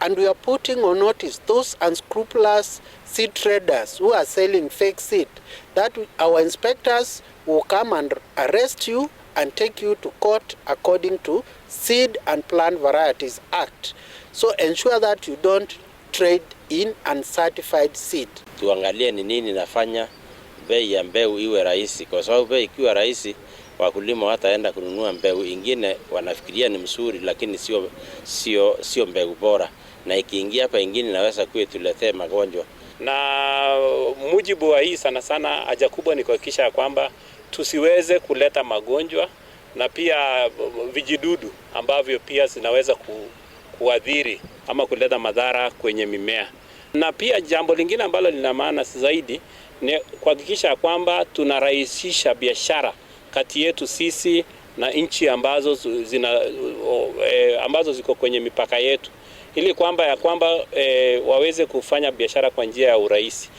And we are putting on notice those unscrupulous seed traders who are selling fake seed, that our inspectors will come and arrest you and take you to court according to Seed and Plant Varieties Act. So ensure that you don't trade in uncertified seed. Tuangalie ni nini nafanya bei ya mbegu iwe rahisi, kwa sababu bei ikiwa rahisi wakulima wataenda kununua mbegu ingine wanafikiria ni mzuri, lakini sio mbegu bora, na ikiingia hapa ingine inaweza kutuletea magonjwa. Na mujibu wa hii sana haja kubwa ni kuhakikisha kwamba tusiweze kuleta magonjwa na pia vijidudu ambavyo pia zinaweza kuadhiri ama kuleta madhara kwenye mimea. Na pia jambo lingine ambalo lina maana zaidi ni kuhakikisha kwamba tunarahisisha biashara kati yetu sisi na nchi ambazo ziko kwenye mipaka yetu, ili kwamba waweze kufanya biashara kwa njia ya urahisi.